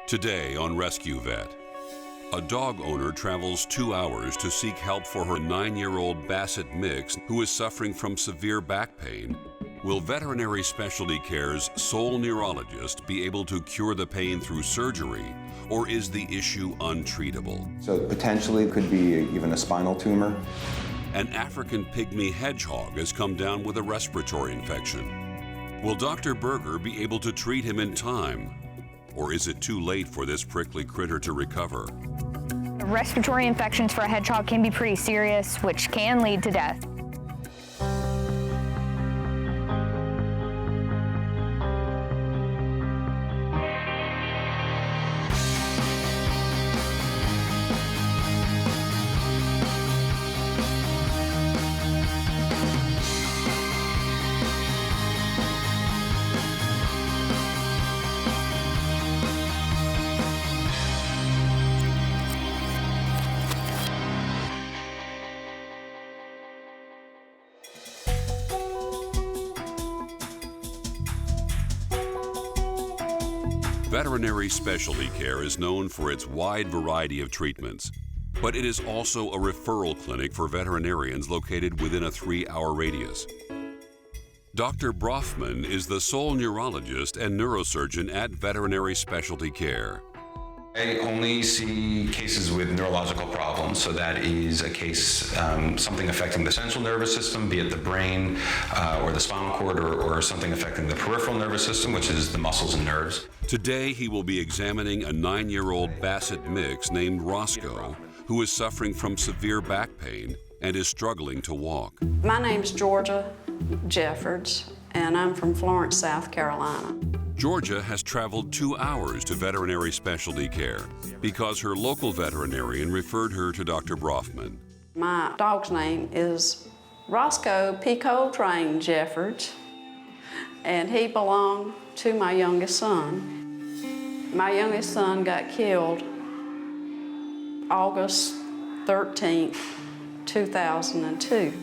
Today on Rescue Vet, a dog owner travels 2 hours to seek help for her 9-year-old Basset mix who is suffering from severe back pain. Will Veterinary Specialty Care's sole neurologist be able to cure the pain through surgery, or is the issue untreatable? So potentially it could be even a spinal tumor. An African pygmy hedgehog has come down with a respiratory infection. Will Dr. Berger be able to treat him in time? Or is it too late for this prickly critter to recover? Respiratory infections for a hedgehog can be pretty serious, which can lead to death. Veterinary Specialty Care is known for its wide variety of treatments, but it is also a referral clinic for veterinarians located within a 3-hour radius. Dr. Brofman is the sole neurologist and neurosurgeon at Veterinary Specialty Care. I only see cases with neurological problems, so that is a case, something affecting the central nervous system, be it the brain or the spinal cord, or something affecting the peripheral nervous system, which is the muscles and nerves. Today, he will be examining a 9-year-old Basset mix named Roscoe, who is suffering from severe back pain and is struggling to walk. My name's Georgia Jeffords, and I'm from Florence, South Carolina. Georgia has traveled 2 hours to Veterinary Specialty Care because her local veterinarian referred her to Dr. Brofman. My dog's name is Roscoe P. Coltrane Jeffords, and he belonged to my youngest son. My youngest son got killed August 13th, 2002.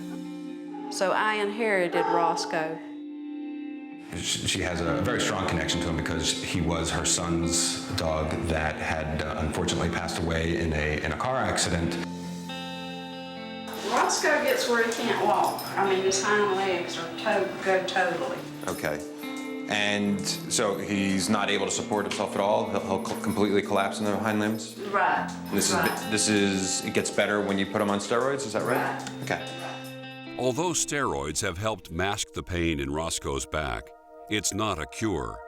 So I inherited Roscoe. She has a very strong connection to him because he was her son's dog that had unfortunately passed away in a car accident. Roscoe gets where he can't walk. I mean, his hind legs go totally. Okay. And so he's not able to support himself at all? He'll completely collapse in the hind limbs? Right. It gets better when you put him on steroids, is that right? Right. Okay. Although steroids have helped mask the pain in Roscoe's back, it's not a cure.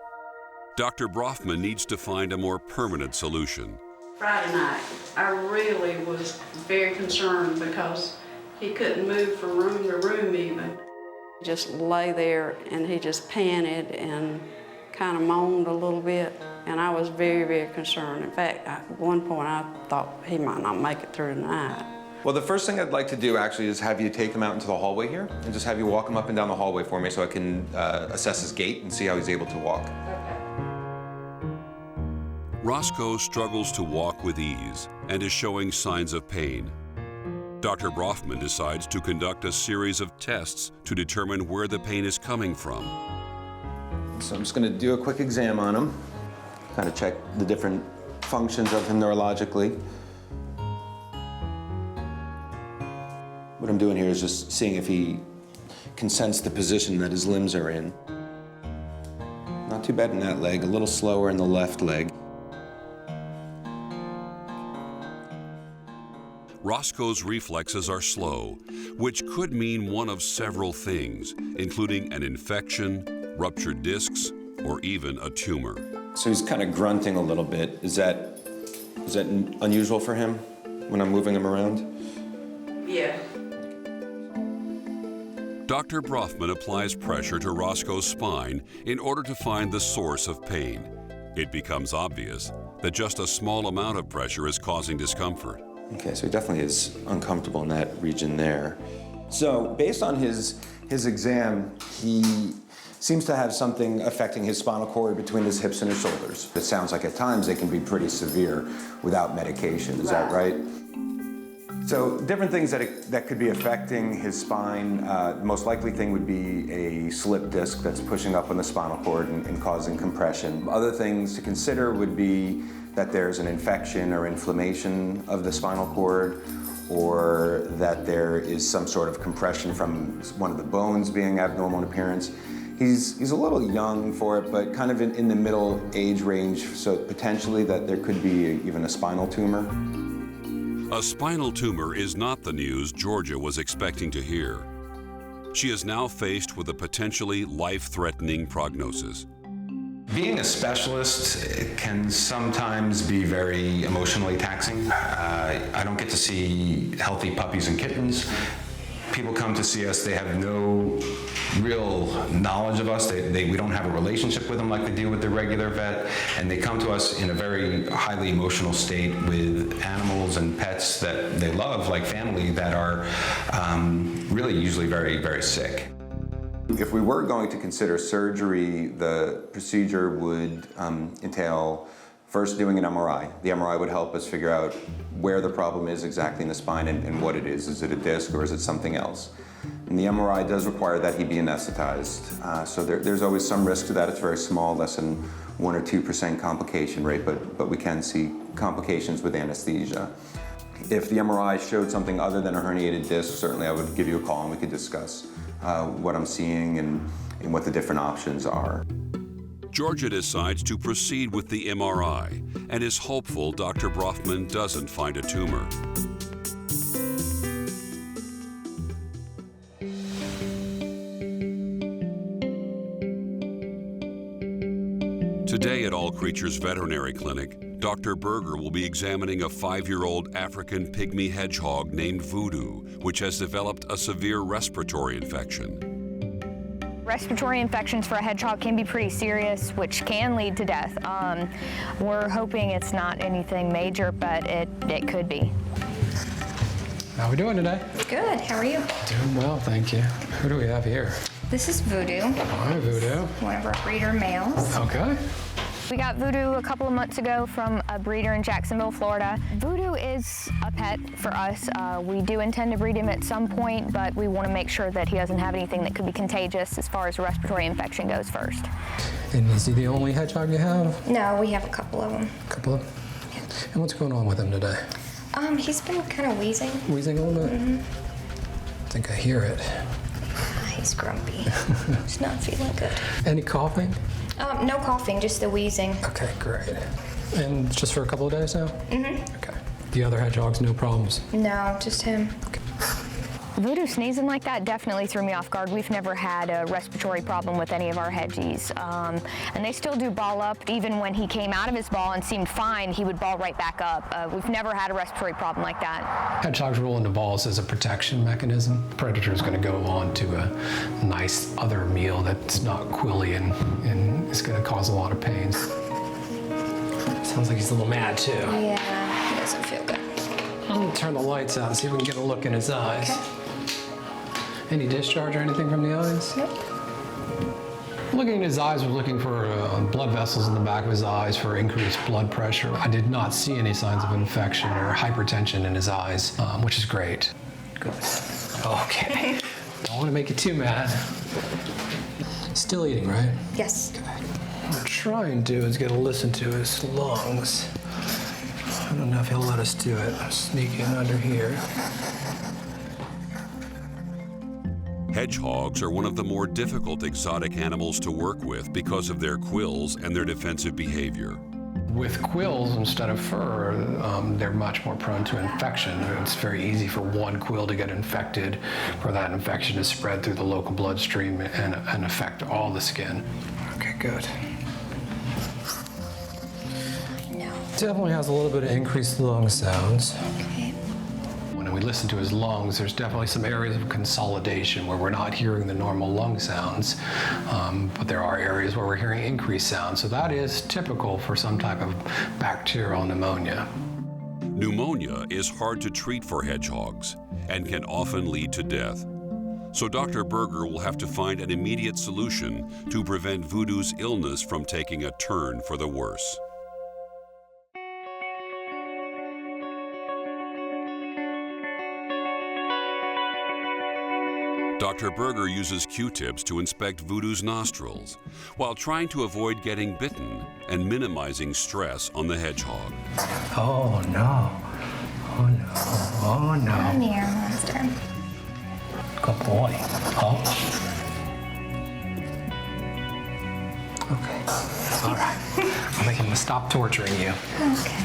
Dr. Brofman needs to find a more permanent solution. Friday night, I really was very concerned because he couldn't move from room to room even. He just lay there and he just panted and kind of moaned a little bit, and I was very, very concerned. In fact, at one point I thought he might not make it through the night. Well, the first thing I'd like to do actually is have you take him out into the hallway here and just have you walk him up and down the hallway for me so I can assess his gait and see how he's able to walk. Okay. Roscoe struggles to walk with ease and is showing signs of pain. Dr. Brofman decides to conduct a series of tests to determine where the pain is coming from. So I'm just going to do a quick exam on him, kind of check the different functions of him neurologically. What I'm doing here is just seeing if he can sense the position that his limbs are in. Not too bad in that leg, a little slower in the left leg. Roscoe's reflexes are slow, which could mean one of several things, including an infection, ruptured discs, or even a tumor. So he's kind of grunting a little bit. Is that unusual for him when I'm moving him around? Yeah. Dr. Brofman applies pressure to Roscoe's spine in order to find the source of pain. It becomes obvious that just a small amount of pressure is causing discomfort. Okay, so he definitely is uncomfortable in that region there. So based on his exam, he seems to have something affecting his spinal cord between his hips and his shoulders. It sounds like at times they can be pretty severe without medication, is that right? So different things that could be affecting his spine. The most likely thing would be a slip disc that's pushing up on the spinal cord and causing compression. Other things to consider would be that there's an infection or inflammation of the spinal cord, or that there is some sort of compression from one of the bones being abnormal in appearance. He's a little young for it, but kind of in the middle age range, so potentially that there could be even a spinal tumor. A spinal tumor is not the news Georgia was expecting to hear. She is now faced with a potentially life-threatening prognosis. Being a specialist can sometimes be very emotionally taxing. I don't get to see healthy puppies and kittens. People come to see us, they have no real knowledge of us. We don't have a relationship with them like they do with their regular vet, and they come to us in a very highly emotional state with animals and pets that they love, like family, that are really usually very, very sick. If we were going to consider surgery, the procedure would entail first doing an MRI. The MRI would help us figure out where the problem is exactly in the spine and what it is. Is it a disc or is it something else? And the MRI does require that he be anesthetized. So there's always some risk to that. It's very small, less than 1 or 2% complication rate, but we can see complications with anesthesia. If the MRI showed something other than a herniated disc, certainly I would give you a call and we could discuss what I'm seeing and what the different options are. Georgia decides to proceed with the MRI and is hopeful Dr. Brofman doesn't find a tumor. Today at All Creatures Veterinary Clinic, Dr. Berger will be examining a 5-year-old African pygmy hedgehog named Voodoo, which has developed a severe respiratory infection. Respiratory infections for a hedgehog can be pretty serious, which can lead to death. We're hoping it's not anything major, but it could be. How are we doing today? Good, how are you? Doing well, thank you. Who do we have here? This is Voodoo, Hi, Voodoo. one of our breeder males. Okay. We got Voodoo a couple of months ago from a breeder in Jacksonville, Florida. Voodoo is a pet for us. We do intend to breed him at some point, but we want to make sure that he doesn't have anything that could be contagious as far as a respiratory infection goes first. And is he the only hedgehog you have? No, we have a couple of them. A couple of them? And what's going on with him today? He's been kind of wheezing. Wheezing a little bit? I think I hear it. He's grumpy. He's not feeling good. Any coughing? No coughing, just the wheezing. Okay, great. And just for a couple of days now? Okay. The other hedgehogs, no problems? No, just him. Okay. Voodoo sneezing like that definitely threw me off guard. We've never had a respiratory problem with any of our hedgies. And they still do ball up. Even when he came out of his ball and seemed fine, he would ball right back up. We've never had a respiratory problem like that. Hedgehogs roll into balls as a protection mechanism. The predator is going to go on to a nice other meal that's not quilly and is going to cause a lot of pain. Sounds like he's a little mad too. Yeah, he doesn't feel good. I'm going to turn the lights out and see if we can get a look in his eyes. Okay. Any discharge or anything from the eyes? Nope. Looking at his eyes, we're looking for blood vessels in the back of his eyes for increased blood pressure. I did not see any signs of infection or hypertension in his eyes, which is great. Good. Okay. Don't want to make you too mad. Still eating, right? Yes. What I'm trying to do is get a listen to his lungs. I don't know if he'll let us do it. I'm sneaking under here. Hedgehogs are one of the more difficult exotic animals to work with because of their quills and their defensive behavior. With quills instead of fur, they're much more prone to infection. It's very easy for one quill to get infected, for that infection to spread through the local bloodstream and affect all the skin. Okay, good. No. Definitely has a little bit of increased lung sounds. Okay. When we listen to his lungs, there's definitely some areas of consolidation where we're not hearing the normal lung sounds, but there are areas where we're hearing increased sounds. So that is typical for some type of bacterial pneumonia. Pneumonia is hard to treat for hedgehogs and can often lead to death. So Dr. Berger will have to find an immediate solution to prevent Voodoo's illness from taking a turn for the worse. Dr. Berger uses Q-tips to inspect Voodoo's nostrils while trying to avoid getting bitten and minimizing stress on the hedgehog. Oh no. Oh no. Oh no. Come here, monster. Good boy. Oh. Okay. All right. I'm making him stop torturing you. Okay.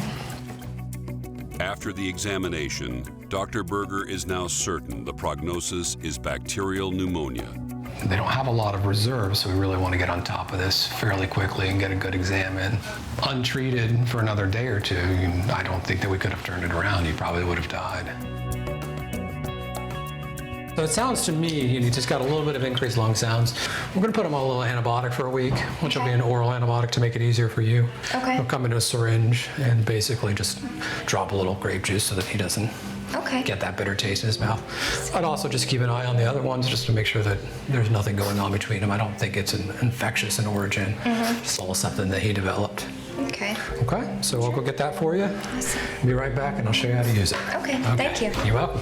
After the examination, Dr. Berger is now certain the prognosis is bacterial pneumonia. They don't have a lot of reserves, so we really want to get on top of this fairly quickly and get a good exam in. Untreated for another day or two, I don't think that we could have turned it around. He probably would have died. So it sounds to me, he just got a little bit of increased lung sounds. We're going to put him on a little antibiotic for a week, which will be an oral antibiotic to make it easier for you. Okay. He'll come into a syringe and basically just drop a little grape juice so that he doesn't get that bitter taste in his mouth. I'd also just keep an eye on the other ones just to make sure that there's nothing going on between them. I don't think it's infectious in origin. It's all something that he developed. Okay. Okay, so we'll go get that for you. Awesome. Be right back and I'll show you how to use it. Okay, thank you. You're welcome.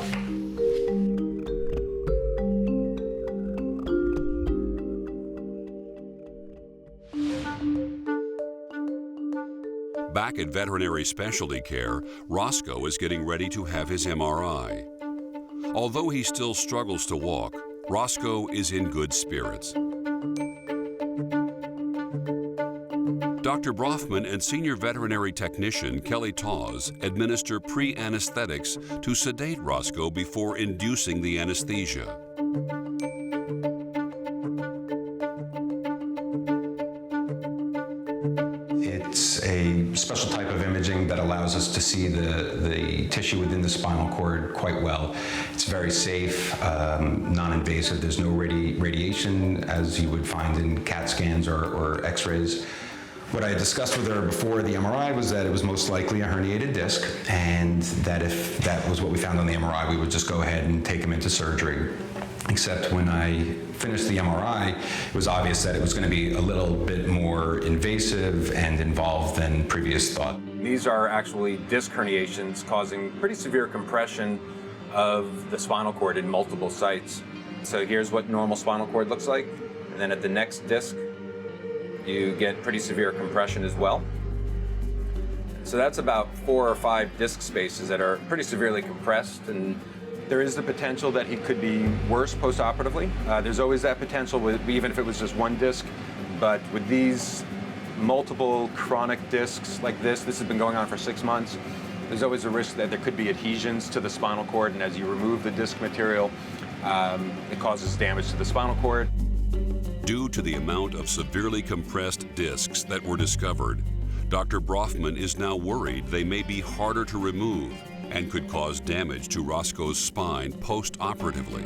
Back at veterinary specialty care, Roscoe is getting ready to have his MRI. Although he still struggles to walk, Roscoe is in good spirits. Dr. Brofman and senior veterinary technician Kelly Tawes administer pre-anesthetics to sedate Roscoe before inducing the anesthesia. It's a special type of imaging that allows us to see the tissue within the spinal cord quite well. It's very safe, non-invasive. There's no radiation as you would find in CAT scans or x-rays. What I discussed with her before the MRI was that it was most likely a herniated disc, and that if that was what we found on the MRI, we would just go ahead and take him into surgery. Except when I finished the MRI, it was obvious that it was going to be a little bit more invasive and involved than previous thought. These are actually disc herniations causing pretty severe compression of the spinal cord in multiple sites. So here's what normal spinal cord looks like, and then at the next disc, you get pretty severe compression as well. So that's about 4 or 5 disc spaces that are pretty severely compressed, and there is the potential that he could be worse post-operatively. There's always that potential, even if it was just one disc, but with these multiple chronic discs like this has been going on for 6 months, there's always a risk that there could be adhesions to the spinal cord, and as you remove the disc material, it causes damage to the spinal cord. Due to the amount of severely compressed discs that were discovered, Dr. Brofman is now worried they may be harder to remove and could cause damage to Roscoe's spine post-operatively.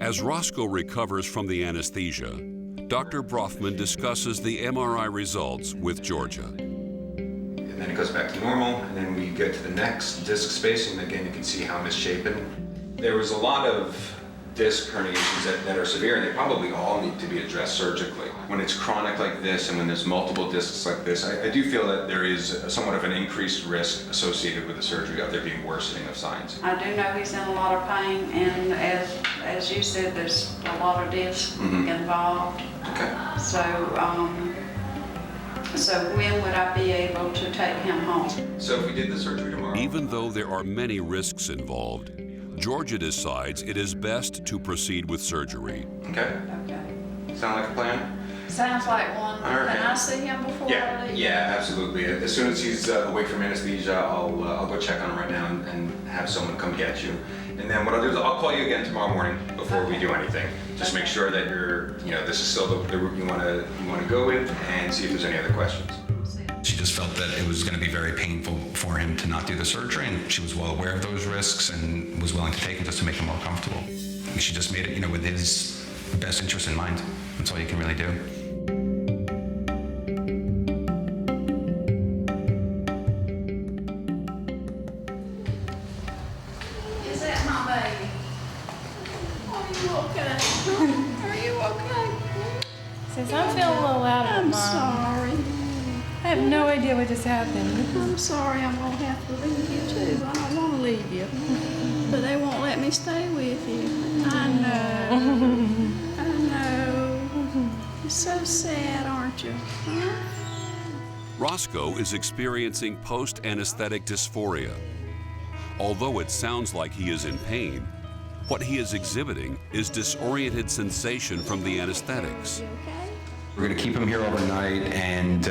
As Roscoe recovers from the anesthesia, Dr. Brofman discusses the MRI results with Georgia. And then it goes back to normal, and then we get to the next disc spacing. Again, you can see how misshapen. There was a lot of disc herniations that are severe, and they probably all need to be addressed surgically. When it's chronic like this, and when there's multiple discs like this, I do feel that there is somewhat of an increased risk associated with the surgery of there being worsening of signs. I do know he's in a lot of pain, and as you said, there's a lot of discs involved. Okay. So when would I be able to take him home? So if we did the surgery tomorrow... Even though there are many risks involved, Georgia decides it is best to proceed with surgery. Okay. Okay. Sound like a plan? Sounds like one. All right. Can I see him before I leave? Yeah, absolutely. As soon as he's awake from anesthesia, I'll go check on him right now and have someone come get you. And then what I'll do is I'll call you again tomorrow morning before we do anything. Just make sure that this is still the route you want to go with, and see if there's any other questions. She just felt that it was going to be very painful for him to not do the surgery, and she was well aware of those risks and was willing to take him just to make him more comfortable. And she just made it, with his best interest in mind. That's all you can really do. Is that my baby? Are you okay? Are you okay? Since I'm feeling a little out of I'm it, Mom. sorry. I have no idea what just happened. I'm sorry I'm gonna have to leave you too. I don't want to leave you. But they won't let me stay with you. I know. I know. You're so sad, aren't you? Huh? Roscoe is experiencing post-anesthetic dysphoria. Although it sounds like he is in pain, what he is exhibiting is disoriented sensation from the anesthetics. We're going to keep him here overnight, and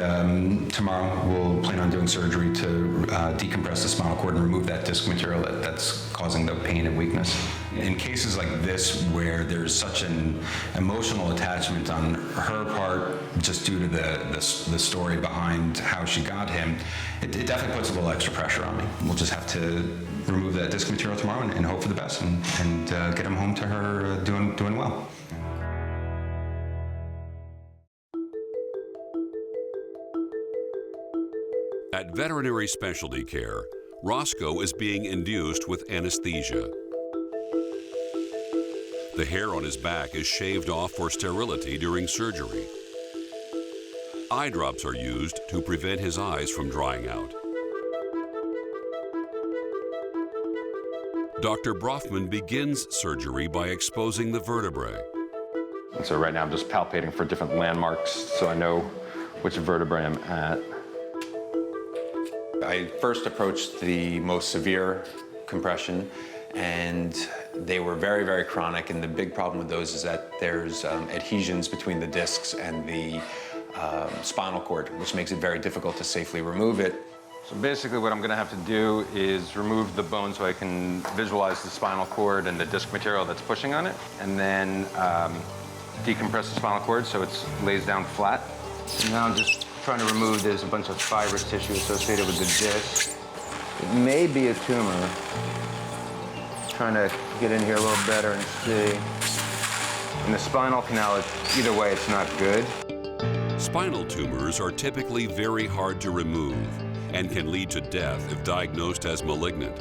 tomorrow we'll plan on doing surgery to decompress the spinal cord and remove that disc material that's causing the pain and weakness. In cases like this, where there's such an emotional attachment on her part, just due to the story behind how she got him, it definitely puts a little extra pressure on me. We'll just have to remove that disc material tomorrow and hope for the best, and get him home to her doing well. At veterinary specialty care, Roscoe is being induced with anesthesia. The hair on his back is shaved off for sterility during surgery. Eye drops are used to prevent his eyes from drying out. Dr. Brofman begins surgery by exposing the vertebrae. And so right now I'm just palpating for different landmarks so I know which vertebrae I'm at. I first approached the most severe compression, and they were very, very chronic, and the big problem with those is that there's adhesions between the discs and the spinal cord, which makes it very difficult to safely remove it. So basically what I'm going to have to do is remove the bone so I can visualize the spinal cord and the disc material that's pushing on it, and then decompress the spinal cord so it lays down flat. And now I'm just trying to remove, there's a bunch of fibrous tissue associated with the disc. It may be a tumor. Trying to get in here a little better and see. In the spinal canal, either way, it's not good. Spinal tumors are typically very hard to remove and can lead to death if diagnosed as malignant.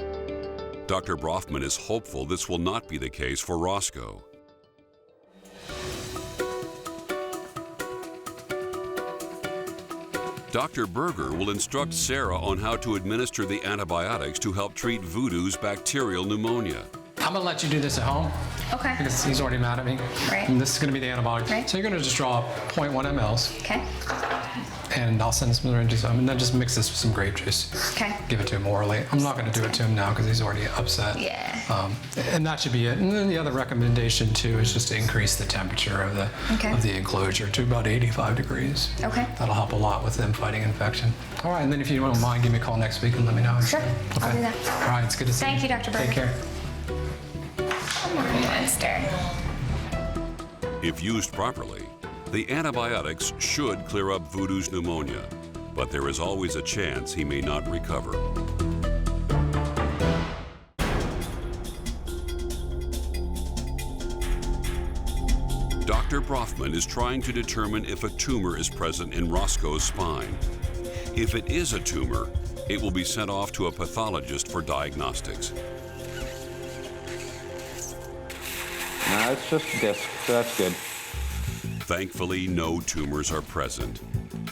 Dr. Brofman is hopeful this will not be the case for Roscoe. Dr. Berger will instruct Sarah on how to administer the antibiotics to help treat Voodoo's bacterial pneumonia. I'm gonna let you do this at home. Okay. Because he's already mad at me. Right. And this is gonna be the antibiotic. Right. So you're gonna just draw 0.1 mLs. Okay. And I'll send some syringes and then just mix this with some grape juice. Okay. Give it to him orally. I'm not gonna do it to him now because he's already upset. Yeah. And that should be it. And then the other recommendation too is just to increase the temperature of the enclosure to about 85 degrees. Okay. That'll help a lot with them fighting infection. All right, and then if you don't mind, give me a call next week and let me know. Sure. Okay. I'll do that. All right, it's good to see you. Thank you, Dr. Berger. Take care. Come on, monster. If used properly, the antibiotics should clear up Voodoo's pneumonia, but there is always a chance he may not recover. Dr. Brofman is trying to determine if a tumor is present in Roscoe's spine. If it is a tumor, it will be sent off to a pathologist for diagnostics. No, it's just a disc, so that's good. Thankfully, no tumors are present,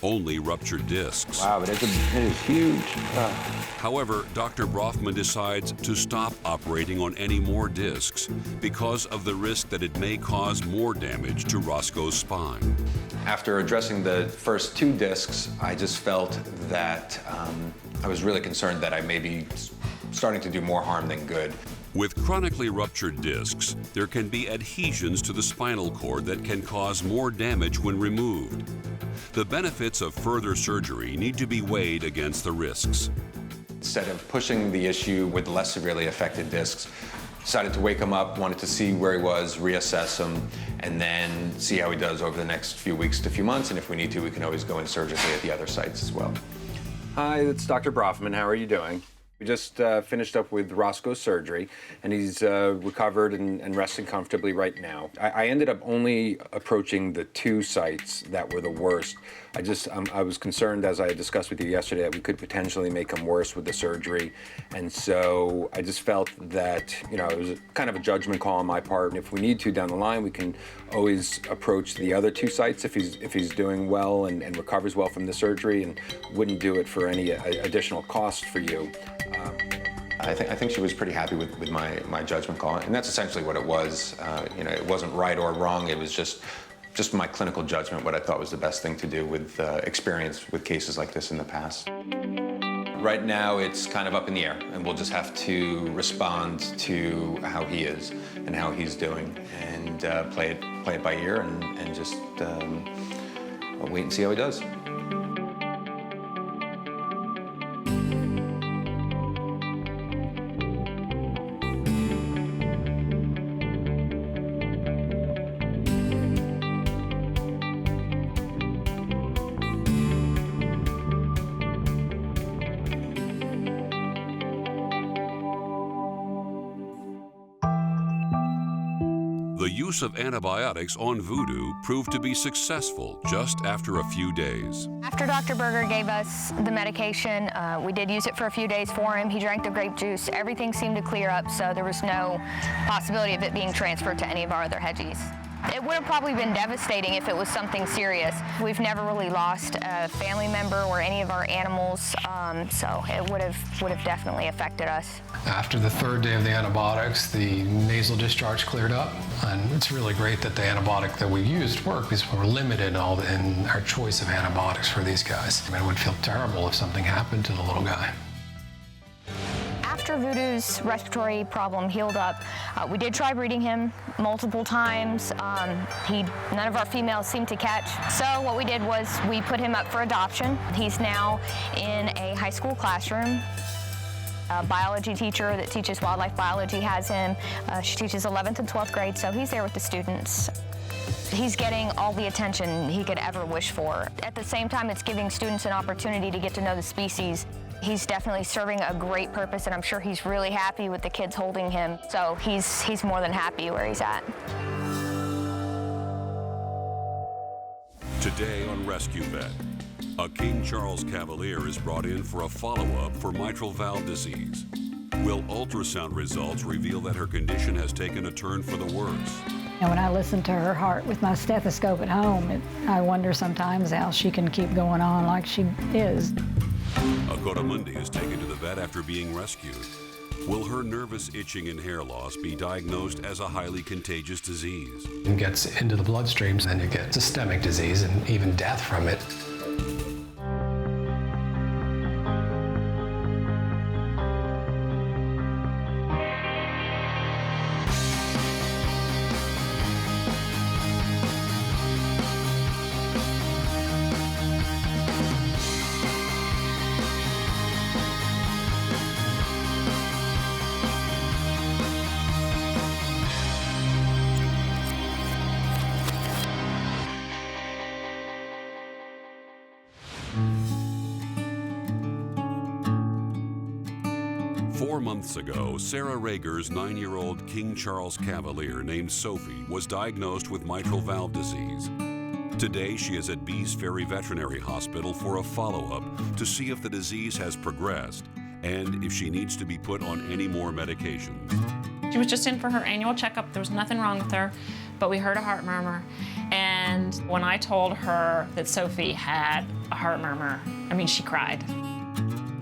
only ruptured discs. Wow, but it is huge. However, Dr. Brofman decides to stop operating on any more discs because of the risk that it may cause more damage to Roscoe's spine. After addressing the first 2 discs, I just felt that I was really concerned that I may be starting to do more harm than good. With chronically ruptured discs, there can be adhesions to the spinal cord that can cause more damage when removed. The benefits of further surgery need to be weighed against the risks. Instead of pushing the issue with less severely affected discs, decided to wake him up, wanted to see where he was, reassess him, and then see how he does over the next few weeks to few months, and if we need to, we can always go in surgically at the other sites as well. Hi, it's Dr. Brofman. How are you doing? We just finished up with Roscoe's surgery, and he's recovered and resting comfortably right now. I ended up only approaching the 2 sites that were the worst. I was concerned, as I discussed with you yesterday, that we could potentially make him worse with the surgery. And so I just felt that, it was kind of a judgment call on my part. And if we need to down the line, we can always approach the other 2 sites if he's doing well and recovers well from the surgery, and wouldn't do it for any additional cost for you. I think she was pretty happy with my judgment call, and that's essentially what it was. It wasn't right or wrong. It was just my clinical judgment, what I thought was the best thing to do with experience with cases like this in the past. Right now, it's kind of up in the air, and we'll just have to respond to how he is and how he's doing, and play it by ear, and just wait and see how he does. The use of antibiotics on Voodoo proved to be successful just after a few days. After Dr. Berger gave us the medication, we did use it for a few days for him. He drank the grape juice. Everything seemed to clear up, so there was no possibility of it being transferred to any of our other hedgies. It would have probably been devastating if it was something serious. We've never really lost a family member or any of our animals, so it would have definitely affected us. After the 3rd day of the antibiotics, the nasal discharge cleared up, and it's really great that the antibiotic that we used worked, because we're limited in our choice of antibiotics for these guys. I mean, it would feel terrible if something happened to the little guy. After Voodoo's respiratory problem healed up, we did try breeding him multiple times. None of our females seemed to catch. So what we did was we put him up for adoption. He's now in a high school classroom. A biology teacher that teaches wildlife biology has him. She teaches 11th and 12th grade, so he's there with the students. He's getting all the attention he could ever wish for. At the same time, it's giving students an opportunity to get to know the species. He's definitely serving a great purpose, and I'm sure he's really happy with the kids holding him. So he's more than happy where he's at. Today on Rescue Vet, a King Charles Cavalier is brought in for a follow-up for mitral valve disease. Will ultrasound results reveal that her condition has taken a turn for the worse? And when I listen to her heart with my stethoscope at home, I wonder sometimes how she can keep going on like she is. Akotamundi is taken to the vet after being rescued. Will her nervous itching and hair loss be diagnosed as a highly contagious disease? It gets into the bloodstreams, and you get systemic disease and even death from it. Months ago, Sarah Rager's 9-year-old King Charles Cavalier named Sophie was diagnosed with mitral valve disease. Today, she is at Bees Ferry Veterinary Hospital for a follow-up to see if the disease has progressed and if she needs to be put on any more medications. She was just in for her annual checkup. There was nothing wrong with her, but we heard a heart murmur. And when I told her that Sophie had a heart murmur, I mean, she cried.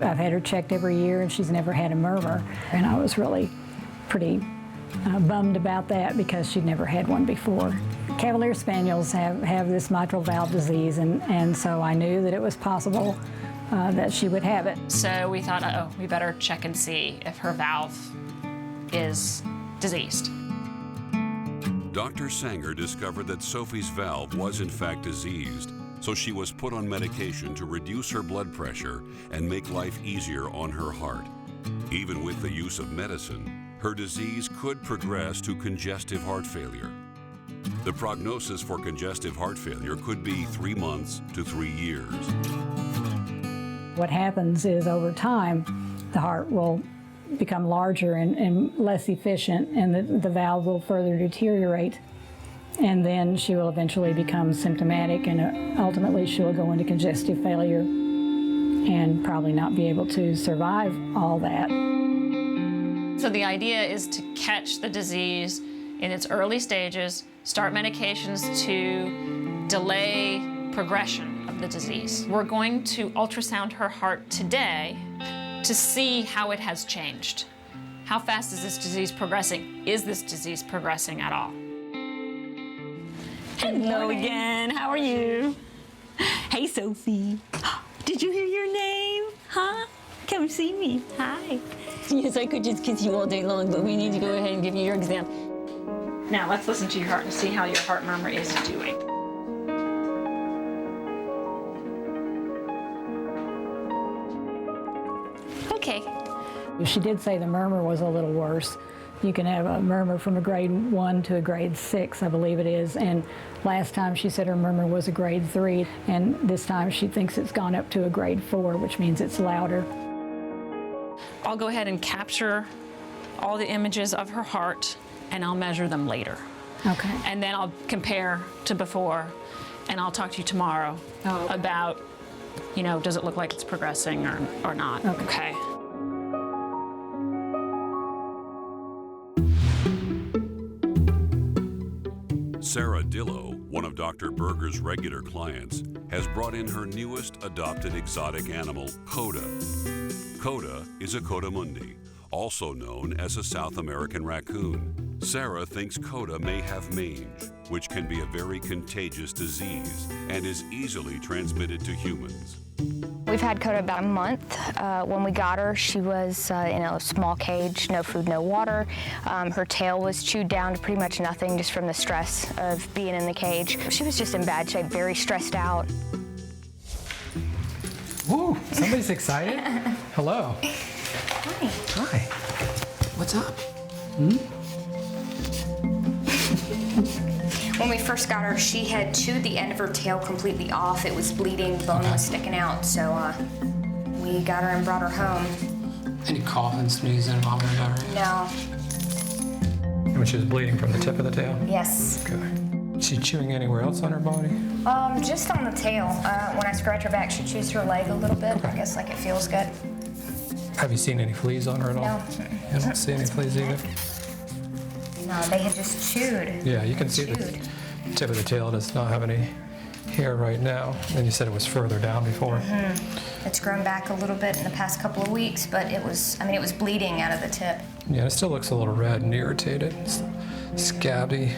I've had her checked every year, and she's never had a murmur. And I was really pretty bummed about that because she'd never had one before. Cavalier Spaniels have this mitral valve disease, and so I knew that it was possible that she would have it. So we thought, oh, we better check and see if her valve is diseased. Dr. Sanger discovered that Sophie's valve was in fact diseased, so she was put on medication to reduce her blood pressure and make life easier on her heart. Even with the use of medicine, her disease could progress to congestive heart failure. The prognosis for congestive heart failure could be 3 months to 3 years. What happens is over time, the heart will become larger and less efficient, and the valve will further deteriorate. And then she will eventually become symptomatic, and ultimately she will go into congestive failure and probably not be able to survive all that. So the idea is to catch the disease in its early stages, start medications to delay progression of the disease. We're going to ultrasound her heart today to see how it has changed. How fast is this disease progressing? Is this disease progressing at all? Hello again, how are you? Hey, Sophie. Did you hear your name? Huh? Come see me. Hi. Yes, I could just kiss you all day long, but we need to go ahead and give you your exam. Now let's listen to your heart and see how your heart murmur is doing. Okay. She did say the murmur was a little worse. You can have a murmur from a grade 1 to a grade 6, I believe it is. And last time she said her murmur was a grade 3, and this time she thinks it's gone up to a grade 4, which means it's louder. I'll go ahead and capture all the images of her heart, and I'll measure them later. Okay. And then I'll compare to before, and I'll talk to you tomorrow about, you know, does it look like it's progressing or not? Okay. Sarah Dillow, one of Dr. Berger's regular clients, has brought in her newest adopted exotic animal, Coda. Coda is a coatimundi, also known as a South American raccoon. Sarah thinks Coda may have mange, which can be a very contagious disease and is easily transmitted to humans. We've had Coda about a month. When we got her, she was in a small cage, no food, no water. Her tail was chewed down to pretty much nothing just from the stress of being in the cage. She was just in bad shape, very stressed out. Ooh, somebody's excited. Hello. Hi. Hi. What's up? When we first got her, she had chewed the end of her tail completely off. It was bleeding, bone was sticking out, so we got her and brought her home. Any coughing, sneezing while we got her? No. When she was bleeding from the tip of the tail? Yes. Okay. Is she chewing anywhere else on her body? Just on the tail. When I scratch her back, she chews her leg a little bit. Okay. I guess like it feels good. Have you seen any fleas on her at all? No. You don't see any fleas either? No, they had just chewed. Yeah, you can see the tip of the tail does not have any hair right now. And you said it was further down before. It's grown back a little bit in the past couple of weeks, but it was bleeding out of the tip. Yeah, it still looks a little red and irritated. It's scabby.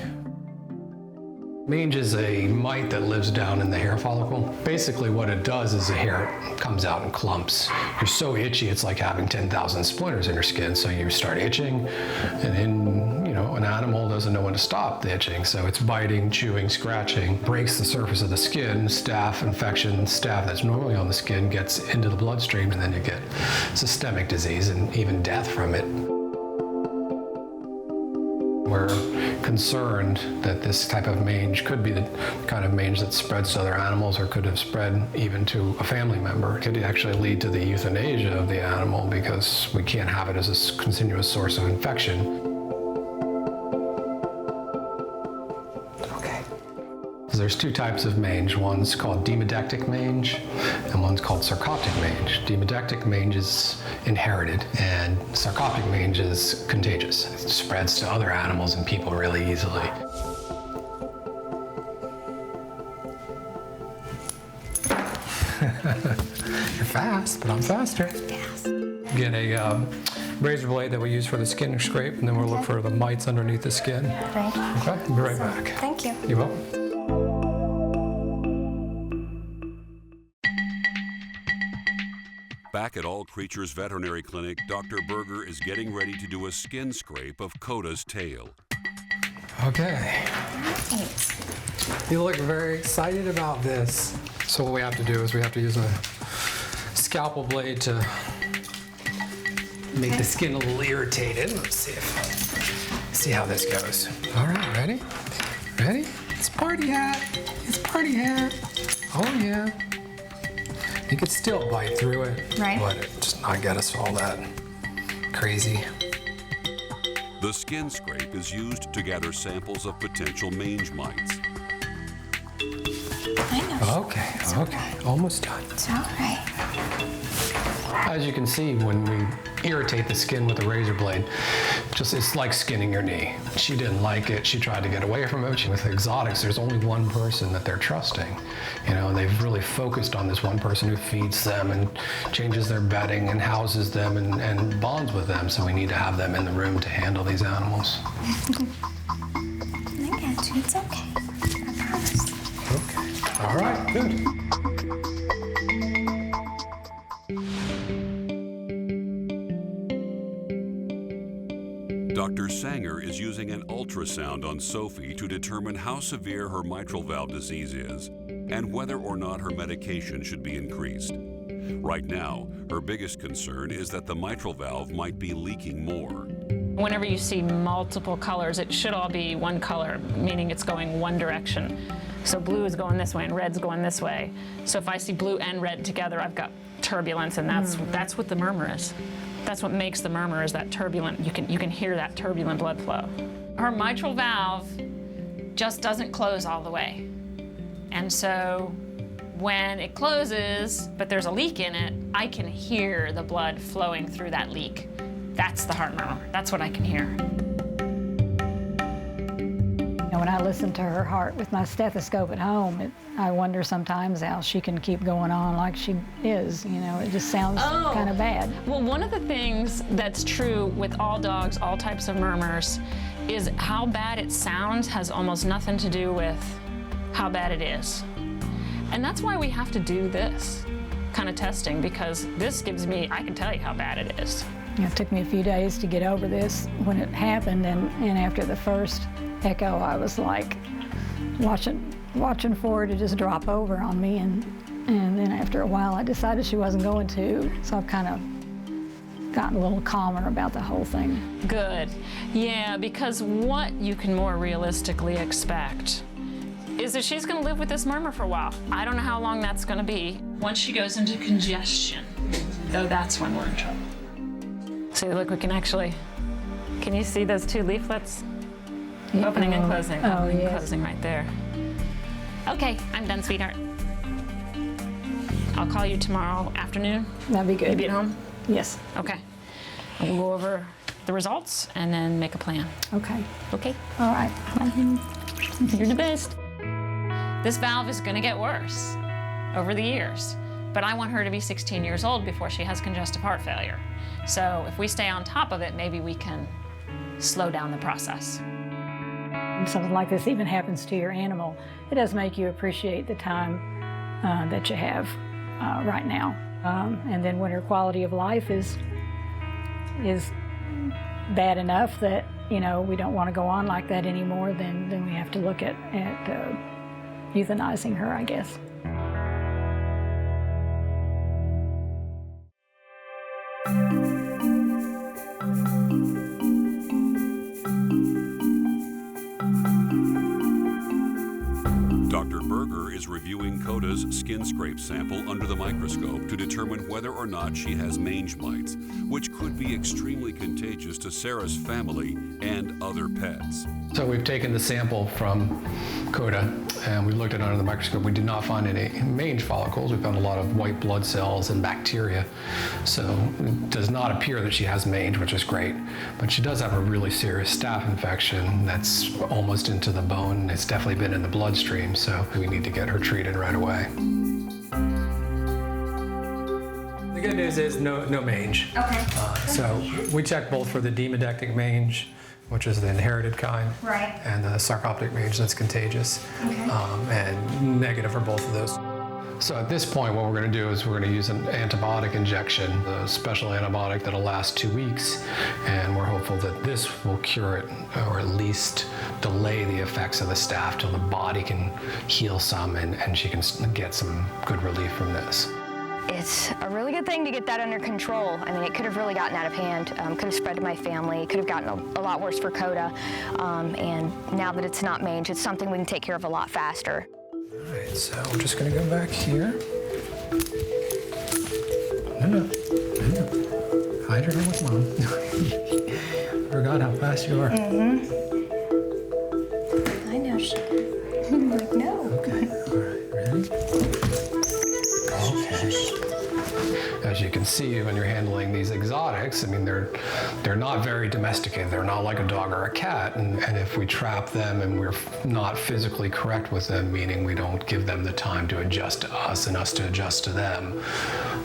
Mange is a mite that lives down in the hair follicle. Basically what it does is the hair comes out in clumps. You're so itchy, it's like having 10,000 splinters in your skin. So you start itching, and then, you know, an animal doesn't know when to stop the itching. So it's biting, chewing, scratching, breaks the surface of the skin. Staph infection, staph that's normally on the skin gets into the bloodstream, and then you get systemic disease and even death from it. We're concerned that this type of mange could be the kind of mange that spreads to other animals, or could have spread even to a family member. It could actually lead to the euthanasia of the animal because we can't have it as a continuous source of infection. There's two types of mange. One's called demodectic mange, and one's called sarcoptic mange. Demodectic mange is inherited, and sarcoptic mange is contagious. It spreads to other animals and people really easily. You're fast, but I'm faster. Yes. Get a razor blade that we use for the skin scrape, and then we'll look for the mites underneath the skin. Thank you. Okay, I'll be right back. Thank you. You're welcome. Back at All Creatures Veterinary Clinic, Dr. Berger is getting ready to do a skin scrape of Coda's tail. Okay. Thanks. You look very excited about this. So what we have to do is we have to use a scalpel blade to make the skin a little irritated. Let's see how this goes. All right, ready? Ready? It's party hat. It's party hat. Oh yeah. You could still bite through it, Right. but it just not get us all that crazy. The skin scrape is used to gather samples of potential mange mites. Okay, almost done. It's all right. As you can see, when we irritate the skin with a razor blade, it's like skinning your knee. She didn't like it. She tried to get away from it. With exotics, there's only one person that they're trusting. You know, they've really focused on this one person who feeds them and changes their bedding and houses them and bonds with them. So we need to have them in the room to handle these animals. I got you. It's okay. I promise. Okay. All right, good. Dr. Sanger is using an ultrasound on Sophie to determine how severe her mitral valve disease is and whether or not her medication should be increased. Right now, her biggest concern is that the mitral valve might be leaking more. Whenever you see multiple colors, it should all be one color, meaning it's going one direction. So blue is going this way and red's going this way. So if I see blue and red together, I've got turbulence, and that's what the murmur is. That's what makes the murmur, is that turbulent, you can hear that turbulent blood flow. Her mitral valve just doesn't close all the way. And so when it closes, but there's a leak in it, I can hear the blood flowing through that leak. That's the heart murmur. That's what I can hear. When I listen to her heart with my stethoscope at home, I wonder sometimes how she can keep going on like she is. You know, it just sounds kind of bad. Well, one of the things that's true with all dogs, all types of murmurs, is how bad it sounds has almost nothing to do with how bad it is. And that's why we have to do this kind of testing, because this gives me, I can tell you how bad it is. It took me a few days to get over this when it happened, and after the first echo, I was like watching for it to just drop over on me, and then after a while I decided she wasn't going to, so I've kind of gotten a little calmer about the whole thing. Good. Yeah, because what you can more realistically expect is that she's going to live with this murmur for a while. I don't know how long that's going to be. Once she goes into congestion, though, that's when we're in trouble. See, look, we can actually, can you see those two leaflets? Yeah. Opening and closing, opening yes. and closing right there. Okay, I'm done, sweetheart. I'll call you tomorrow afternoon. That'd be good. You be at home? Yes. Okay. We'll go over the results and then make a plan. Okay. Okay? All right. You're the best. This valve is gonna get worse over the years, but I want her to be 16 years old before she has congestive heart failure. So if we stay on top of it, maybe we can slow down the process. When something like this even happens to your animal, it does make you appreciate the time that you have right now. And then when her quality of life is bad enough that, you know, we don't want to go on like that anymore, then we have to look at euthanizing her, I guess. Dr. Berger is reviewing Coda's skin scrape sample under the microscope to determine whether or not she has mange mites, which could be extremely contagious to Sarah's family and other pets. So we've taken the sample from Coda and we looked at it under the microscope. We did not find any mange follicles. We found a lot of white blood cells and bacteria. So it does not appear that she has mange, which is great. But she does have a really serious staph infection that's almost into the bone. It's definitely been in the bloodstream, so we need to get her treated right away. The good news is no mange. Okay. So we checked both for the demodectic mange, which is the inherited kind, Right. and the sarcoptic mange that's contagious, Okay. and negative for both of those. So at this point, what we're going to do is we're going to use an antibiotic injection, a special antibiotic that'll last 2 weeks, and we're hopeful that this will cure it, or at least delay the effects of the staph till the body can heal some and she can get some good relief from this. It's a really good thing to get that under control. I mean, it could have really gotten out of hand, could have spread to my family, could have gotten a lot worse for Coda. And now that it's not mange, it's something we can take care of a lot faster. All right, so we're just going to go back here. No. Hide her with Mom. Forgot how fast you are. Mm-hmm. I know, sugar. I'm like, no. Okay, all right, ready? Okay. As you can see, when you're handling these exotics, I mean, they're not very domesticated. They're not like a dog or a cat. And if we trap them and we're not physically correct with them, meaning we don't give them the time to adjust to us and us to adjust to them,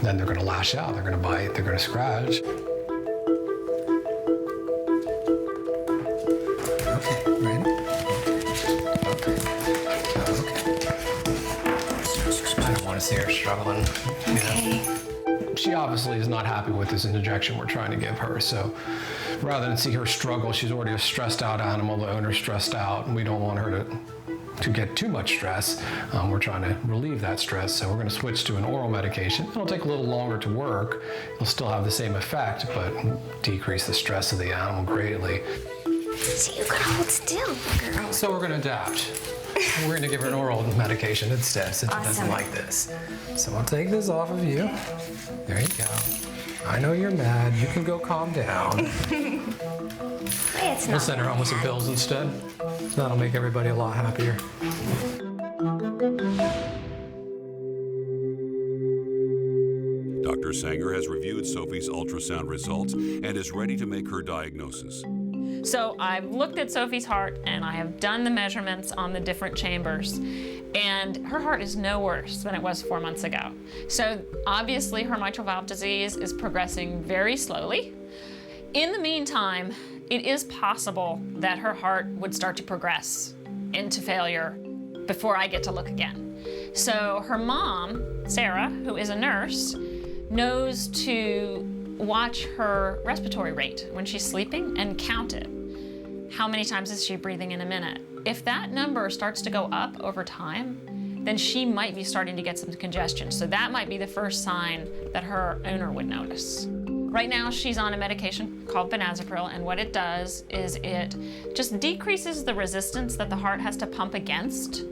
then they're going to lash out. They're going to bite. They're going to scratch. Okay, ready? Okay. I don't want to see her struggling. Okay. She obviously is not happy with this injection we're trying to give her, so rather than see her struggle, she's already a stressed out animal, the owner's stressed out, and we don't want her to get too much stress. We're trying to relieve that stress, so we're going to switch to an oral medication. It'll take a little longer to work. It'll still have the same effect, but decrease the stress of the animal greatly. So you gotta hold still, girl. So we're going to adapt. We're going to give her an oral medication instead, since she doesn't Awesome. like this. So I'll take this off of you. There you go. I know you're mad. You can go calm down. Hey, it's We'll not send her home with some pills instead. That'll make everybody a lot happier. Dr. Sanger has reviewed Sophie's ultrasound results and is ready to make her diagnosis. So I've looked at Sophie's heart and I have done the measurements on the different chambers, and her heart is no worse than it was 4 months ago. So obviously her mitral valve disease is progressing very slowly. In the meantime, it is possible that her heart would start to progress into failure before I get to look again. So her mom, Sarah, who is a nurse, knows to watch her respiratory rate when she's sleeping and count it. How many times is she breathing in a minute? If that number starts to go up over time, then she might be starting to get some congestion. So that might be the first sign that her owner would notice. Right now, she's on a medication called benazepril, and what it does is it just decreases the resistance that the heart has to pump against.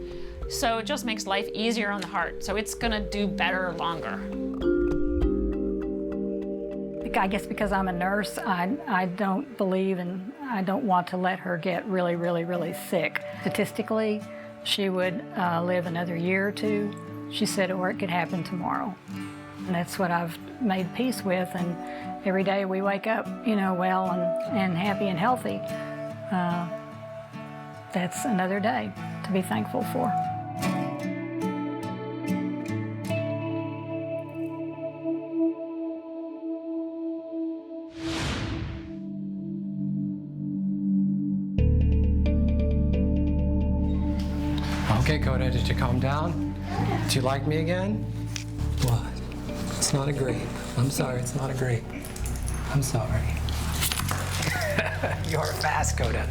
So it just makes life easier on the heart. So it's gonna do better longer. I guess because I'm a nurse, I don't believe and I don't want to let her get really, really, really sick. Statistically, she would live another year or two, she said, or it could happen tomorrow. And that's what I've made peace with, and every day we wake up, you know, well and happy and healthy. That's another day to be thankful for. Okay, Coda, did you calm down? Do you like me again? What? It's not a grape. I'm sorry, it's not a grape. I'm sorry. You're fast, Coda.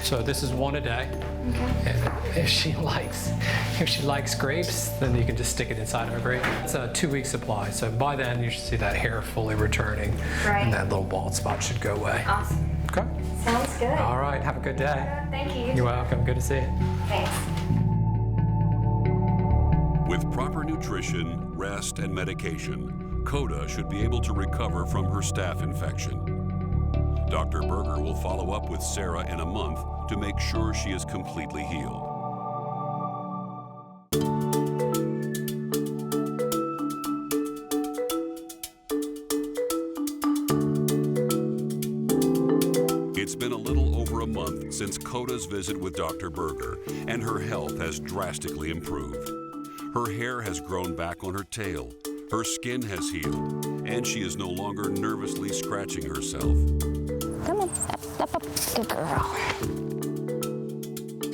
So this is one a day. Okay. And if she likes grapes, then you can just stick it inside of a grape. It's a 2-week supply, so by then you should see that hair fully returning, and that little bald spot should go away. Awesome. Okay. Sounds good. All right, have a good day. Thank you. You're welcome. Good to see you. Thanks. With proper nutrition, rest, and medication, Coda should be able to recover from her staph infection. Dr. Berger will follow up with Sarah in a month to make sure she is completely healed. It's been a little over a month since Coda's visit with Dr. Berger, and her health has drastically improved. Her hair has grown back on her tail, her skin has healed, and she is no longer nervously scratching herself. Come on, up, good girl.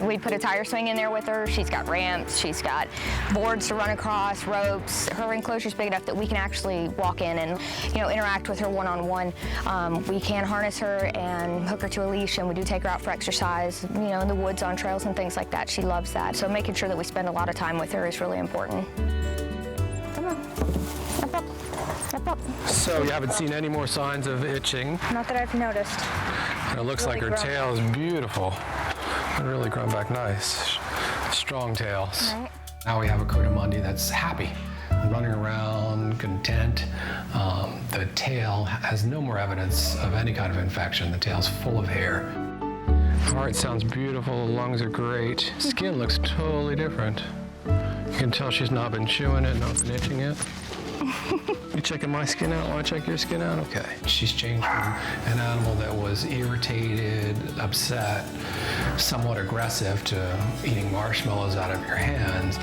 We put a tire swing in there with her. She's got ramps, she's got boards to run across, ropes. Her enclosure's big enough that we can actually walk in and, interact with her one-on-one. We can harness her and hook her to a leash, and we do take her out for exercise, in the woods on trails and things like that. She loves that. So making sure that we spend a lot of time with her is really important. Come on, up. So you haven't seen any more signs of itching. Not that I've noticed. And it looks Really like her grown. tail is beautiful. It's really grown back nice. Strong tails. Right. Now we have a Codamundi that's happy. running around, content. The tail has no more evidence of any kind of infection. The tail's full of hair. Heart sounds beautiful, the lungs are great. Skin looks totally different. You can tell she's not been chewing it, not been itching it. You checking my skin out? Want to check your skin out? Okay. She's changed from an animal that was irritated, upset, somewhat aggressive to eating marshmallows out of your hands.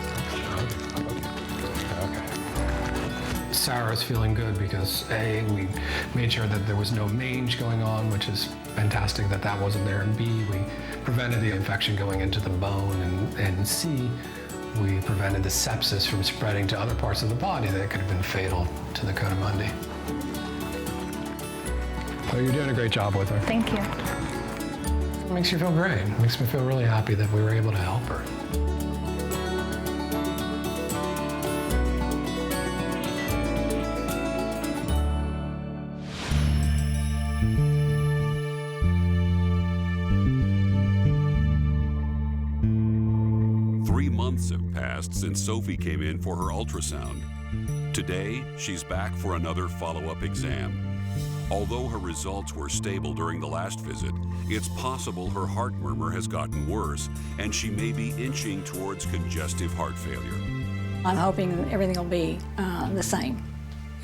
Okay. Sarah's feeling good because A, we made sure that there was no mange going on, which is fantastic that that wasn't there, and B, we prevented the infection going into the bone, and C, we prevented the sepsis from spreading to other parts of the body that could have been fatal to the Coatimundi. Well, you're doing a great job with her. Thank you. It makes you feel great. It makes me feel really happy that we were able to help her. Have passed since Sophie came in for her ultrasound. Today, she's back for another follow-up exam. Although her results were stable during the last visit, it's possible her heart murmur has gotten worse, and she may be inching towards congestive heart failure. I'm hoping that everything will be the same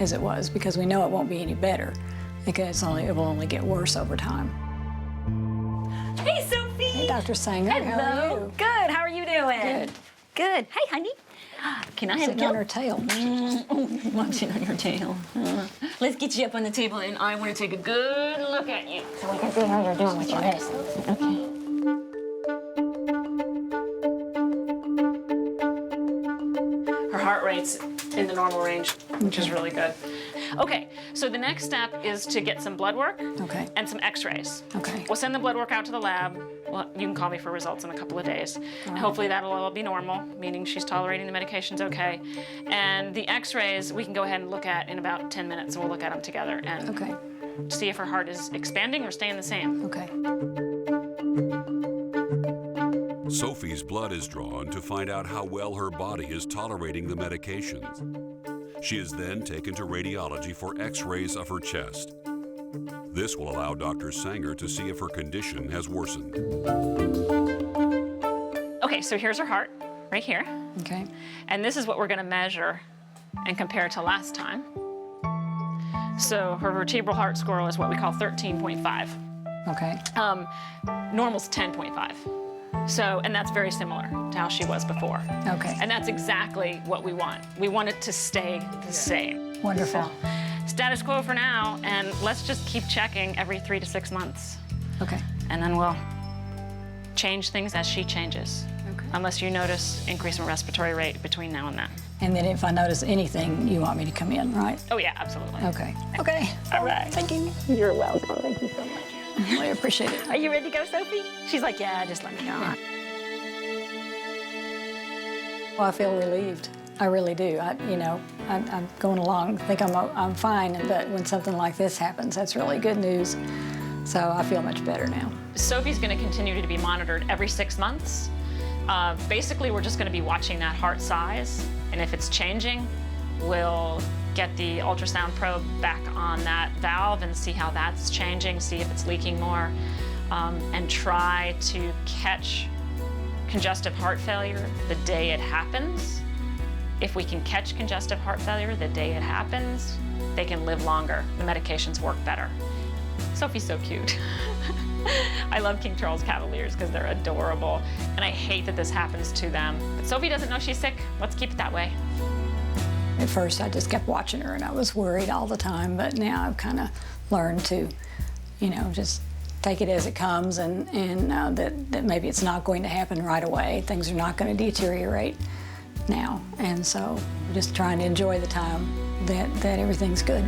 as it was, because we know it won't be any better, because it will only get worse over time. Hey, Sophie. Hey, Dr. Sanger. Hello. How are you? Good. How are you doing? Good. Good. Hey, honey. Can I have Sitting on her tail. I'm sitting on your tail. Let's get you up on the table, and I want to take a good look at you so we can see how you're doing with your wrist. Okay. Her heart rate's in the normal range, which is really good. Okay, so the next step is to get some blood work and some x-rays. Okay. We'll send the blood work out to the lab. Well, you can call me for results in a couple of days. Right. Hopefully that'll all be normal, meaning she's tolerating the medications okay. And the x-rays we can go ahead and look at in about 10 minutes, and we'll look at them together and see if her heart is expanding or staying the same. Okay. Sophie's blood is drawn to find out how well her body is tolerating the medications. She is then taken to radiology for x-rays of her chest. This will allow Dr. Sanger to see if her condition has worsened. Okay, so here's her heart, right here. Okay. And this is what we're gonna measure and compare to last time. So her vertebral heart score is what we call 13.5. Okay. Normal's 10.5. So, and that's very similar to how she was before. Okay. And that's exactly what we want. We want it to stay the same. Wonderful. So, status quo for now, and let's just keep checking every 3 to 6 months. Okay. And then we'll change things as she changes. Okay. Unless you notice increase in respiratory rate between now and then. And then if I notice anything, you want me to come in, right? Oh yeah, absolutely. Okay. Okay. All right. Thank you. You're welcome. Thank you so much. I appreciate it. Are you ready to go, Sophie? She's like, yeah, just let me go. Well, I feel relieved. I really do. I'm going along. I think I'm fine. But when something like this happens, that's really good news. So I feel much better now. Sophie's going to continue to be monitored every 6 months. Basically, we're just going to be watching that heart size, and if it's changing, we'll get the ultrasound probe back on that valve and see how that's changing, see if it's leaking more, and try to catch congestive heart failure the day it happens. If we can catch congestive heart failure the day it happens, they can live longer. The medications work better. Sophie's so cute. I love King Charles Cavaliers because they're adorable, and I hate that this happens to them. But Sophie doesn't know she's sick. Let's keep it that way. At first, I just kept watching her, and I was worried all the time, but now I've kind of learned to, just take it as it comes, and that maybe it's not going to happen right away. Things are not going to deteriorate now, and so I'm just trying to enjoy the time that everything's good.